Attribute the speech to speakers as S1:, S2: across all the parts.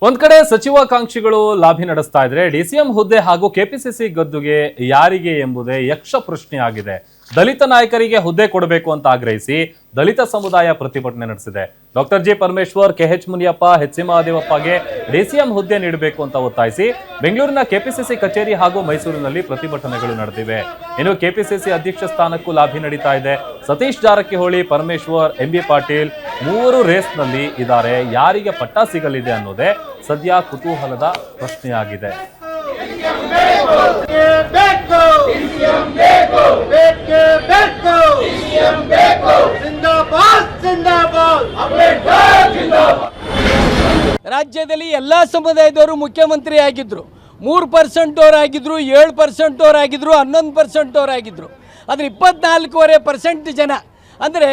S1: ಒಂದ್ ಕಡೆ ಸಚಿವಾಕಾಂಕ್ಷಿಗಳು ಲಾಭಿ ನಡೆಸ್ತಾ ಇದ್ರೆ ಡಿಸಿಎಂ ಹುದ್ದೆ ಹಾಗೂ ಕೆಪಿಸಿಸಿ ಗದ್ದುಗೆ ಯಾರಿಗೆ ಎಂಬುದೇ ಯಕ್ಷ ಪ್ರಶ್ನೆ ಆಗಿದೆ. ದಲಿತ ನಾಯಕರಿಗೆ ಹುದ್ದೆ ಕೊಡಬೇಕು ಅಂತ ಆಗ್ರಹಿಸಿ ದಲಿತ ಸಮುದಾಯ ಪ್ರತಿಭಟನೆ ನಡೆಸಿದೆ. Doctor G Parameshwar, KH Muniyappa, HC. ಮಹದೇವಪ್ಪಗೆ ಡಿಸಿಎಂ ಹುದ್ದೆ ನೀಡಬೇಕು ಅಂತ ಒತ್ತಾಯಿಸಿ ಬೆಂಗಳೂರಿನ ಕೆಪಿಸಿಸಿ ಕಚೇರಿ ಹಾಗೂ ಮೈಸೂರಿನಲ್ಲಿ ಪ್ರತಿಭಟನೆಗಳು ನಡೆದಿವೆ. ಇನ್ನು ಕೆಪಿಸಿಸಿ ಅಧ್ಯಕ್ಷ ಸ್ಥಾನಕ್ಕೂ ಲಾಭಿ ನಡೀತಾ ಇದೆ. ಸತೀಶ್ ಜಾರಕಿಹೊಳಿ, ಪರಮೇಶ್ವರ್, ಎಂಬಿ ಪಾಟೀಲ್ ಮೂವರು ರೇಸ್ನಲ್ಲಿ ಇದ್ದಾರೆ. ಯಾರಿಗೆ ಪಟ್ಟ ಸಿಗಲಿದೆ ಅನ್ನೋದೇ ಸದ್ಯ ಕುತೂಹಲದ ಪ್ರಶ್ನೆಯಾಗಿದೆ.
S2: ರಾಜ್ಯದಲ್ಲಿ ಎಲ್ಲ ಸಮುದಾಯದವರು ಮುಖ್ಯಮಂತ್ರಿ ಆಗಿದ್ರು. 3% ಅವ್ರು ಆಗಿದ್ರು, 7% ಅವ್ರು ಆಗಿದ್ರು, 11% ಅವ್ರು ಆಗಿದ್ರು. ಆದರೆ 24.5% ಜನ ಅಂದರೆ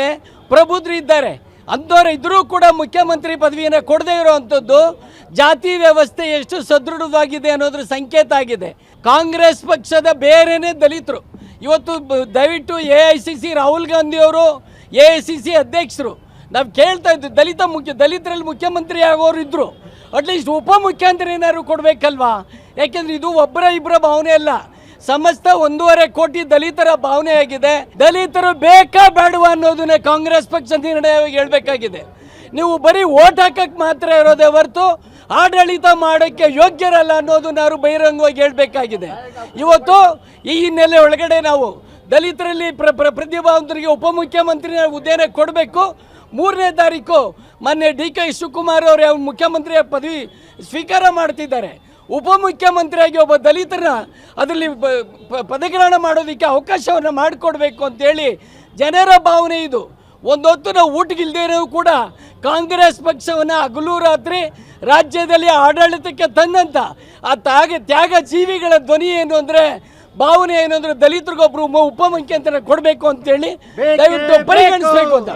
S2: ಪ್ರಬುದ್ಧರು ಇದ್ದಾರೆ. ಅಂಥವ್ರು ಇದ್ರೂ ಕೂಡ ಮುಖ್ಯಮಂತ್ರಿ ಪದವಿಯನ್ನು ಕೊಡದೇ ಇರೋವಂಥದ್ದು ಜಾತಿ ವ್ಯವಸ್ಥೆ ಎಷ್ಟು ಸದೃಢವಾಗಿದೆ ಅನ್ನೋದ್ರ ಸಂಕೇತ ಆಗಿದೆ. ಕಾಂಗ್ರೆಸ್ ಪಕ್ಷದ ಬೇರೆಯೇ ದಲಿತರು ಇವತ್ತು ದಯವಿಟ್ಟು AICC ರಾಹುಲ್ ಗಾಂಧಿ ಅವರು AICC ಅಧ್ಯಕ್ಷರು ನಾವು ಕೇಳ್ತಾ ಇದ್ವಿ, ದಲಿತರಲ್ಲಿ ಮುಖ್ಯಮಂತ್ರಿ ಆಗೋರು ಇದ್ದರು, ಅಟ್ಲೀಸ್ಟ್ ಉಪಮುಖ್ಯಮಂತ್ರಿ ಏನಾದ್ರು ಕೊಡಬೇಕಲ್ವಾ? ಯಾಕೆಂದರೆ ಇದು ಒಬ್ಬರ ಇಬ್ಬರ ಭಾವನೆ ಅಲ್ಲ, ಸಮಸ್ತ 1.5 ಕೋಟಿ ದಲಿತರ ಭಾವನೆ ಆಗಿದೆ. ದಲಿತರು ಬೇಕಾ ಬೇಡವಾ ಅನ್ನೋದನ್ನೇ ಕಾಂಗ್ರೆಸ್ ಪಕ್ಷ ನಿರ್ಣಯವಾಗಿ ಹೇಳಬೇಕಾಗಿದೆ. ನೀವು ಬರೀ ಓಟ್ ಹಾಕಕ್ಕೆ ಮಾತ್ರ ಇರೋದೇ ಹೊರತು ಆಡಳಿತ ಮಾಡೋಕ್ಕೆ ಯೋಗ್ಯರಲ್ಲ ಅನ್ನೋದು ನಾವು ಬಹಿರಂಗವಾಗಿ ಹೇಳಬೇಕಾಗಿದೆ. ಇವತ್ತು ಈ ಹಿನ್ನೆಲೆ ಒಳಗಡೆ ನಾವು ದಲಿತರಲ್ಲಿ ಪ್ರತಿಭಾವಂತರಿಗೆ ಉಪಮುಖ್ಯಮಂತ್ರಿ ಹುದ್ದೆನ ಕೊಡಬೇಕು. 3ನೇ ತಾರೀಕು ಮೊನ್ನೆ DK ಶಿವಕುಮಾರ್ ಅವರು ಮುಖ್ಯಮಂತ್ರಿಯ ಪದವಿ ಸ್ವೀಕಾರ ಮಾಡ್ತಿದ್ದಾರೆ. ಉಪಮುಖ್ಯಮಂತ್ರಿಯಾಗಿ ಒಬ್ಬ ದಲಿತರನ್ನ ಅದರಲ್ಲಿ ಪದಗ್ರಹಣ ಮಾಡೋದಕ್ಕೆ ಅವಕಾಶವನ್ನು ಮಾಡಿಕೊಡ್ಬೇಕು ಅಂತೇಳಿ ಜನರ ಭಾವನೆ ಇದು. ಒಂದೊತ್ತು ನಾವು ಊಟಗಿಲ್ದೇ ಇರೋ ಕೂಡ ಕಾಂಗ್ರೆಸ್ ಪಕ್ಷವನ್ನು ಹಗಲು ರಾತ್ರಿ ರಾಜ್ಯದಲ್ಲಿ ಆಡಳಿತಕ್ಕೆ ತಂದಂಥ ಆ ತ್ಯಾಗ ಜೀವಿಗಳ ಧ್ವನಿ ಏನು ಅಂದರೆ, ಭಾವನೆ ಏನು ಅಂದರೆ ದಲಿತರಿಗೊಬ್ಬರು ಉಪಮುಖ್ಯಮಂತ್ರಿ ಕೊಡಬೇಕು ಅಂತೇಳಿ ದಯವಿಟ್ಟು ಪರಿಗಣಿಸಬೇಕು ಅಂತ.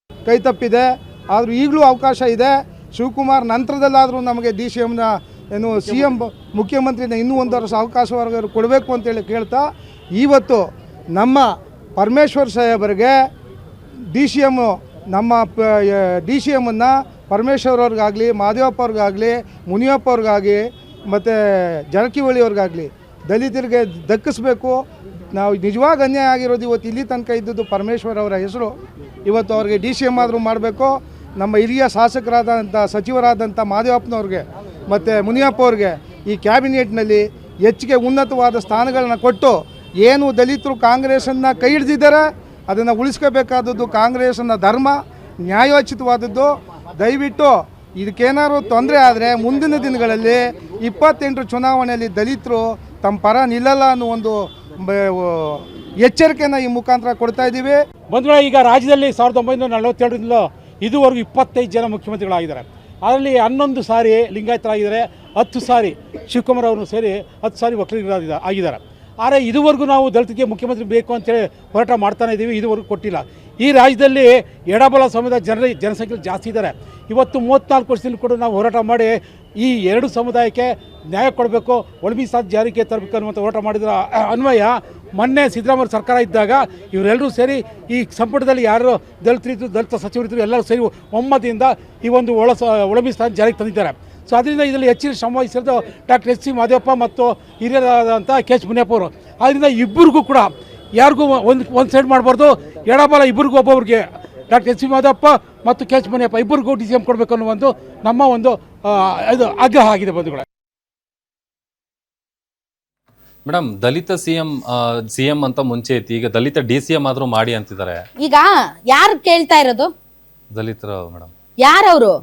S3: ಕೈ ತಪ್ಪಿದೆ, ಆದರೂ ಈಗಲೂ ಅವಕಾಶ ಇದೆ. ಶಿವಕುಮಾರ್ ನಂತರದಲ್ಲಾದರೂ ನಮಗೆ DCMನ ಏನು CM ಮುಖ್ಯಮಂತ್ರಿನ ಇನ್ನೂ 1 ವರ್ಷ ಅವಕಾಶವರೆಗೂ ಕೊಡಬೇಕು ಅಂತೇಳಿ ಕೇಳ್ತಾ, ಇವತ್ತು ನಮ್ಮ ಪರಮೇಶ್ವರ್ ಸಾಹೇಬರಿಗೆ DCM ನಮ್ಮ DCMನ್ನು ಪರಮೇಶ್ವರ್ ಅವ್ರಿಗಾಗಲಿ, ಮಹದೇವಪ್ಪ ಅವ್ರಿಗಾಗಲಿ, ಮುನಿಯಪ್ಪ ಅವ್ರಿಗಾಗಿ ಮತ್ತು ಜಾರಕಿಹೊಳಿ ಅವ್ರಿಗಾಗಲಿ ದಲಿತರಿಗೆ ದಕ್ಕಿಸ್ಬೇಕು. ನಾವು ನಿಜವಾಗಿ ಅನ್ಯಾಯ ಆಗಿರೋದು ಇವತ್ತು ಇಲ್ಲಿ ತನಕ ಇದ್ದದ್ದು ಪರಮೇಶ್ವರ್ ಅವರ ಹೆಸರು. ಇವತ್ತು ಅವ್ರಿಗೆ DCM ಆದರೂ ಮಾಡಬೇಕು. ನಮ್ಮ ಹಿರಿಯ ಶಾಸಕರಾದಂಥ ಸಚಿವರಾದಂಥ ಮಹದೇವಪ್ಪನವ್ರಿಗೆ ಮತ್ತು ಮುನಿಯಪ್ಪ ಅವ್ರಿಗೆ ಈ ಕ್ಯಾಬಿನೆಟ್ನಲ್ಲಿ ಹೆಚ್ಚಿಗೆ ಉನ್ನತವಾದ ಸ್ಥಾನಗಳನ್ನ ಕೊಟ್ಟು ಏನು ದಲಿತರು ಕಾಂಗ್ರೆಸ್ಸನ್ನು ಕೈ ಹಿಡಿದಿದ್ದಾರೆ ಅದನ್ನು ಉಳಿಸ್ಕೋಬೇಕಾದದ್ದು ಕಾಂಗ್ರೆಸ್ನ ಧರ್ಮ, ನ್ಯಾಯೋಚಿತವಾದದ್ದು. ದಯವಿಟ್ಟು ಇದಕ್ಕೇನಾದ್ರು ತೊಂದರೆ ಆದರೆ ಮುಂದಿನ ದಿನಗಳಲ್ಲಿ 28 ಚುನಾವಣೆಯಲ್ಲಿ ದಲಿತರು ತಮ್ಮ ಪರ ನಿಲ್ಲಲ್ಲ ಅನ್ನೋ ಒಂದು ಎಚ್ಚರಿಕೆಯನ್ನು ಈ ಮುಖಾಂತರ ಕೊಡ್ತಾ ಇದ್ದೀವಿ.
S4: ಬಂಧುಗಳೇ, ಈಗ ರಾಜ್ಯದಲ್ಲಿ 1942ರಿಂದ ಇದುವರೆಗೂ 25 ಜನ ಮುಖ್ಯಮಂತ್ರಿಗಳಾಗಿದ್ದಾರೆ. ಅದರಲ್ಲಿ 11 ಸಾರಿ ಲಿಂಗಾಯತರಾಗಿದ್ದಾರೆ, 10 ಸಾರಿ ಶಿವಕುಮಾರ್ ಅವರು ಸೇರಿ 10 ಸಾರಿ ಒಕ್ಕಲಿಗರಾಗಿದ್ದಾರೆ ಆಗಿದ್ದಾರೆ. ಆದರೆ ಇದುವರೆಗೂ ನಾವು ದಲಿತರಿಗೆ ಮುಖ್ಯಮಂತ್ರಿ ಬೇಕು ಅಂತೇಳಿ ಹೋರಾಟ ಮಾಡ್ತಾನೆ ಇದ್ದೀವಿ, ಇದುವರೆಗೂ ಕೊಟ್ಟಿಲ್ಲ. ಈ ರಾಜ್ಯದಲ್ಲಿ ಎಡಬಲ ಸಮುದಾಯ ಜನಸಂಖ್ಯೆ ಜಾಸ್ತಿ ಇದ್ದಾರೆ. ಇವತ್ತು 34 ವರ್ಷದಲ್ಲಿ ಕೂಡ ನಾವು ಹೋರಾಟ ಮಾಡಿ ಈ 2 ಸಮುದಾಯಕ್ಕೆ ನ್ಯಾಯ ಕೊಡಬೇಕು, ಒಳಮೀಸಲಾತಿ ಜಾರಿಗೆ ತರಬೇಕು ಅನ್ನುವಂಥ ಹೋರಾಟ ಮಾಡಿದ್ರ ಅನ್ವಯ ಮೊನ್ನೆ ಸಿದ್ದರಾಮಯ್ಯ ಸರ್ಕಾರ ಇದ್ದಾಗ ಇವರೆಲ್ಲರೂ ಸೇರಿ ಈ ಸಂಪುಟದಲ್ಲಿ ಯಾರು ದಲಿತರಿದ್ದು ದಲಿತ ಸಚಿವರಿದ್ದರು ಎಲ್ಲರೂ ಸೇರಿ ಒಮ್ಮತದಿಂದ ಈ ಒಂದು ಒಳಮೀಸಲಾತಿ ಜಾರಿಗೆ ತಂದಿದ್ದಾರೆ. ಸೊ ಅದರಿಂದ ಇದರಲ್ಲಿ ಹೆಚ್ಚಿನ ಶ್ರಮ ವಹಿಸಿರೋದು ಡಾಕ್ಟರ್ ಎಚ್.ಸಿ. ಮಹದೇವಪ್ಪ ಮತ್ತು ಹಿರಿಯರಾದಂಥ ಕೆಎಚ್ ಮುನಿಯಪ್ಪ ಅವರು. ಆದ್ದರಿಂದ ಇಬ್ಬರಿಗೂ ಕೂಡ ಯಾರಿಗೂ ಒಂದು ಸೈಡ್ ಮಾಡಬಾರ್ದು, ಎಡಬಲ ಇಬ್ಬರಿಗೂ ಒಬ್ಬೊಬ್ರಿಗೆ ಡಾಕ್ಟರ್ ಎಚ್.ಸಿ. ಮಹದೇವಪ್ಪ ಮತ್ತು ಕೆಎಚ್ ಮುನಿಯಪ್ಪ ಇಬ್ಬರಿಗೂ DCM ಕೊಡಬೇಕು ಅನ್ನೋ ಒಂದು ನಮ್ಮ ಒಂದು ಇದು ಆಗ್ರಹ ಆಗಿದೆ ಬಂಧುಗಳೇ.
S1: ಮೇಡಮ್, ದಲಿತ ಸಿಎಂ ಅಂತ ಮುಂಚೆ ಇತ್ತು, ಈಗ ದಲಿತ DCM ಆದ್ರೂ ಮಾಡಿ ಅಂತಿದ್ದಾರೆ.
S5: ಈಗ ಯಾರು ಕೇಳ್ತಾ ಇರೋದು?
S1: ದಲಿತರು ಮೇಡಮ್.
S5: ಯಾರವರು?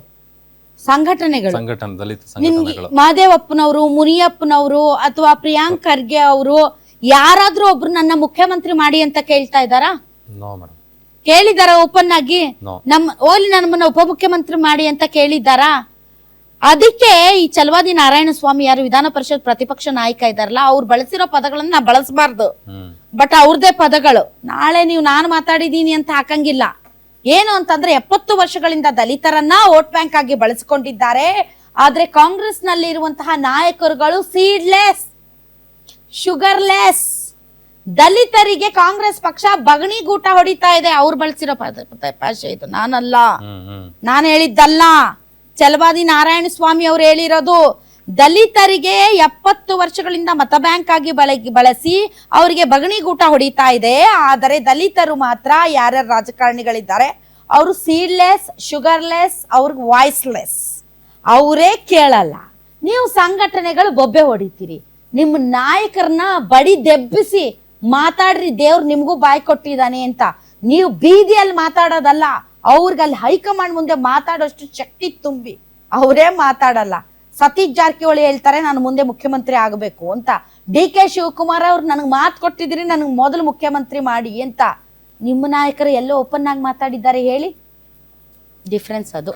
S5: ಸಂಘಟನೆಗಳು,
S1: ದಲಿತ ಸಂಘಟನೆಗಳು.
S5: ಮಹದೇವಪ್ಪನವರು, ಮುನಿಯಪ್ಪನವರು ಅಥವಾ ಪ್ರಿಯಾಂಕ್ ಖರ್ಗೆ ಅವರು ಯಾರಾದ್ರೂ ಒಬ್ರು ನನ್ನ ಮುಖ್ಯಮಂತ್ರಿ ಮಾಡಿ ಅಂತ ಕೇಳ್ತಾ ಇದ್ದಾರಾ?
S1: No madam.
S5: ಕೇಳಿದಾರ ಓಪನ್ ಆಗಿ? ನಮ್ಮನ್ನ ಉಪಮುಖ್ಯಮಂತ್ರಿ ಮಾಡಿ ಅಂತ ಕೇಳಿದ್ದಾರಾ? ಅದಕ್ಕೆ ಈ ಚಲವಾದಿ ನಾರಾಯಣ ಸ್ವಾಮಿ ಯಾರು ವಿಧಾನ ಪರಿಷತ್ ಪ್ರತಿಪಕ್ಷ ನಾಯಕ ಇದಾರಲ್ಲ, ಅವ್ರು ಬಳಸಿರೋ ಪದಗಳನ್ನ ನಾ ಬಳಸಬಾರ್ದು, ಬಟ್ ಅವ್ರದೇ ಪದಗಳು. ನಾಳೆ ನೀವು ನಾನು ಮಾತಾಡಿದೀನಿ ಅಂತ ಹಾಕಂಗಿಲ್ಲ. ಏನು ಅಂತಂದ್ರೆ 70 ವರ್ಷಗಳಿಂದ ದಲಿತರನ್ನ ವೋಟ್ ಬ್ಯಾಂಕ್ ಆಗಿ ಬಳಸಿಕೊಂಡಿದ್ದಾರೆ. ಆದ್ರೆ ಕಾಂಗ್ರೆಸ್ ನಲ್ಲಿ ಇರುವಂತಹ ನಾಯಕರುಗಳು ಸೀಡ್ಲೆಸ್, ಶುಗರ್ಲೆಸ್. ದಲಿತರಿಗೆ ಕಾಂಗ್ರೆಸ್ ಪಕ್ಷ ಬಗಣಿಗೂಟ ಹೊಡಿತಾ ಇದೆ. ಅವ್ರು ಬಳಸಿರೋ ಭಾಷೆ ಇದು, ನಾನಲ್ಲ, ನಾನು ಹೇಳಿದ್ದಲ್ಲ. ಛಲವಾದಿ ನಾರಾಯಣ ಸ್ವಾಮಿ ಅವರು ಹೇಳಿರೋದು. ದಲಿತರಿಗೆ 70 ವರ್ಷಗಳಿಂದ ಮತ ಬ್ಯಾಂಕ್ ಆಗಿ ಬಳಸಿ ಅವರಿಗೆ ಬಗಣಿಗೂಟ ಹೊಡಿತಾ ಇದೆ. ಆದರೆ ದಲಿತರು ಮಾತ್ರ ಯಾರ್ಯಾರು ರಾಜಕಾರಣಿಗಳಿದ್ದಾರೆ ಅವರು ಸೀಡ್ಲೆಸ್, ಶುಗರ್ಲೆಸ್, ಅವ್ರಿಗೆ ವಾಯ್ಸ್ಲೆಸ್, ಅವರೇ ಕೇಳಲ್ಲ. ನೀವು ಸಂಘಟನೆಗಳು ಬೊಬ್ಬೆ ಹೊಡಿತೀರಿ, ನಿಮ್ಮ ನಾಯಕರನ್ನ ಬಡಿ ದೆಬ್ಬಿಸಿ ಮಾತಾಡ್ರಿ, ದೇವ್ರು ನಿಮ್ಗೂ ಬಾಯಿ ಕೊಟ್ಟಿದ್ದಾನೆ ಅಂತ. ನೀವು ಬೀದಿಯಲ್ಲಿ ಮಾತಾಡೋದಲ್ಲ, ಅವ್ರಿಗಲ್ಲಿ ಹೈಕಮಾಂಡ್ ಮುಂದೆ ಮಾತಾಡೋಷ್ಟು ಶಕ್ತಿ ತುಂಬಿ ಅವರೇ ಮಾತಾಡಲ್ಲ. ಸತೀಶ್ ಜಾರಕಿಹೊಳಿ ಹೇಳ್ತಾರೆ ನಾನು ಮುಂದೆ ಮುಖ್ಯಮಂತ್ರಿ ಆಗಬೇಕು ಅಂತ. DK ಶಿವಕುಮಾರ್ ಅವ್ರು ನನಗೆ ಮಾತು ಕೊಟ್ಟಿದ್ದೀರಿ, ನನಗೆ ಮೊದಲು ಮುಖ್ಯಮಂತ್ರಿ ಮಾಡಿ ಅಂತ. ನಿಮ್ಮ ನಾಯಕರು ಎಲ್ಲೋ ಓಪನ್ ಆಗಿ ಮಾತಾಡಿದ್ದಾರೆ ಹೇಳಿ. ಡಿಫ್ರೆನ್ಸ್ ಅದು.